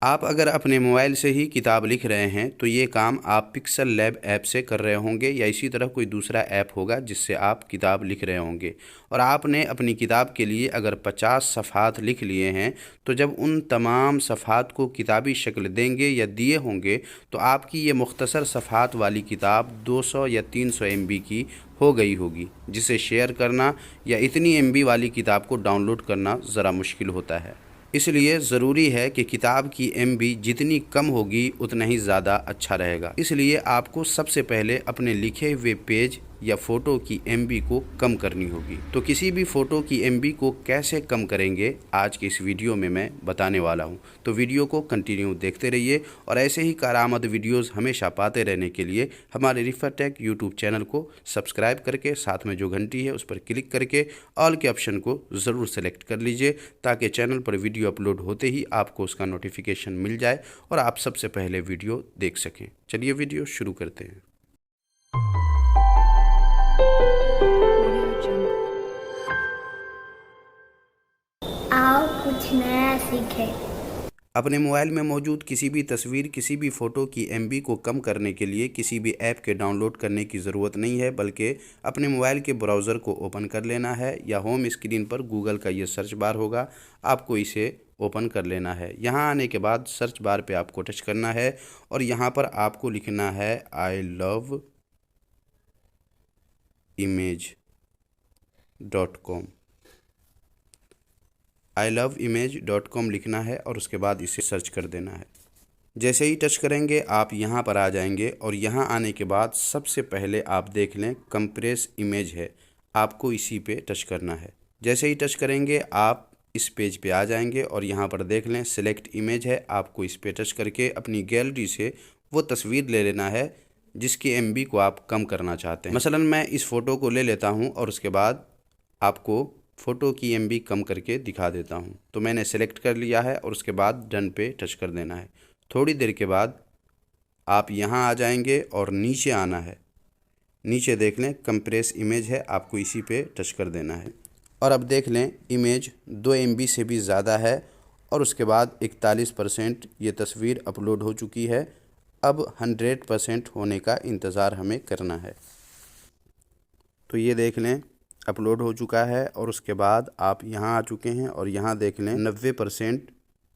आप अगर अपने मोबाइल से ही किताब लिख रहे हैं तो ये काम आप पिक्सल लैब ऐप से कर रहे होंगे या इसी तरह कोई दूसरा ऐप होगा जिससे आप किताब लिख रहे होंगे। और आपने अपनी किताब के लिए अगर 50 सफ़हात लिख लिए हैं तो जब उन तमाम सफ़हात को किताबी शक्ल देंगे या दिए होंगे तो आपकी ये मुख्तसर सफ़हात वाली किताब 200 या 300 MB की हो गई होगी, जिसे शेयर करना या इतनी MB वाली किताब को डाउनलोड करना ज़रा मुश्किल होता है। इसलिए ज़रूरी है कि किताब की MB जितनी कम होगी उतना ही ज़्यादा अच्छा रहेगा। इसलिए आपको सबसे पहले अपने लिखे हुए पेज या फ़ोटो की MB को कम करनी होगी। तो किसी भी फ़ोटो की MB को कैसे कम करेंगे आज के इस वीडियो में मैं बताने वाला हूं। तो वीडियो को कंटिन्यू देखते रहिए और ऐसे ही कारआमद वीडियोज़ हमेशा पाते रहने के लिए हमारे रिफ़र टेक यूट्यूब चैनल को सब्सक्राइब करके साथ में जो घंटी है उस पर क्लिक करके ऑल के ऑप्शन को ज़रूर सेलेक्ट कर लीजिए, ताकि चैनल पर वीडियो अपलोड होते ही आपको उसका नोटिफिकेशन मिल जाए और आप सबसे पहले वीडियो देख सकें। चलिए वीडियो शुरू करते हैं। आओ कुछ नया सीखें। अपने मोबाइल में मौजूद किसी भी तस्वीर, किसी भी फ़ोटो की MB को कम करने के लिए किसी भी ऐप के डाउनलोड करने की ज़रूरत नहीं है, बल्कि अपने मोबाइल के ब्राउज़र को ओपन कर लेना है या होम स्क्रीन पर गूगल का ये सर्च बार होगा, आपको इसे ओपन कर लेना है। यहाँ आने के बाद सर्च बार पे आपको टच करना है और यहाँ पर आपको लिखना है iloveimage.com। iloveimage.com लिखना है और उसके बाद इसे सर्च कर देना है। जैसे ही टच करेंगे आप यहाँ पर आ जाएंगे और यहाँ आने के बाद सबसे पहले आप देख लें कंप्रेस इमेज है, आपको इसी पे टच करना है। जैसे ही टच करेंगे आप इस पेज पे आ जाएंगे और यहाँ पर देख लें सिलेक्ट इमेज है, आपको इस पे टच करके अपनी गैलरी से वो तस्वीर ले लेना है जिसकी MB को आप कम करना चाहते हैं। मसलन मैं इस फ़ोटो को ले लेता हूँ और उसके बाद आपको फ़ोटो की MB कम करके दिखा देता हूँ। तो मैंने सेलेक्ट कर लिया है और उसके बाद डन पे टच कर देना है। थोड़ी देर के बाद आप यहाँ आ जाएंगे और नीचे आना है। नीचे देख लें कंप्रेस इमेज है, आपको इसी पे टच कर देना है और अब देख लें इमेज 2 MB से भी ज़्यादा है और उसके बाद 41% ये तस्वीर अपलोड हो चुकी है। अब 100% होने का इंतज़ार हमें करना है। तो ये देख लें अपलोड हो चुका है और उसके बाद आप यहाँ आ चुके हैं और यहाँ देख लें 90%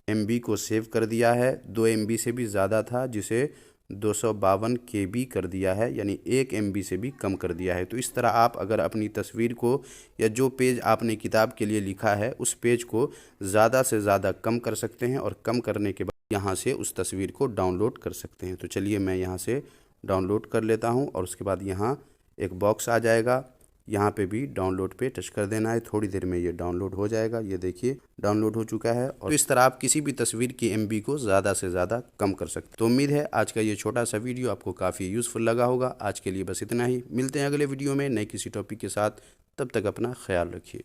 MB को सेव कर दिया है। 2 MB से भी ज़्यादा था जिसे 252 KB कर दिया है, यानी 1 MB से भी कम कर दिया है। तो इस तरह आप अगर अपनी तस्वीर को या जो पेज आपने किताब के लिए लिखा है उस पेज को ज़्यादा से ज़्यादा कम कर सकते हैं और कम करने के बाद यहाँ से उस तस्वीर को डाउनलोड कर सकते हैं। तो चलिए मैं यहाँ से डाउनलोड कर लेता हूँ और उसके बाद यहाँ एक बॉक्स आ जाएगा, यहाँ पे भी डाउनलोड पे टच कर देना है। थोड़ी देर में ये डाउनलोड हो जाएगा। ये देखिए डाउनलोड हो चुका है और इस तरह आप किसी भी तस्वीर की MB को ज़्यादा से ज़्यादा कम कर सकते हैं। तो उम्मीद है आज का ये छोटा सा वीडियो आपको काफ़ी यूज़फुल लगा होगा। आज के लिए बस इतना ही, मिलते हैं अगले वीडियो में नए किसी टॉपिक के साथ। तब तक अपना ख्याल रखिए।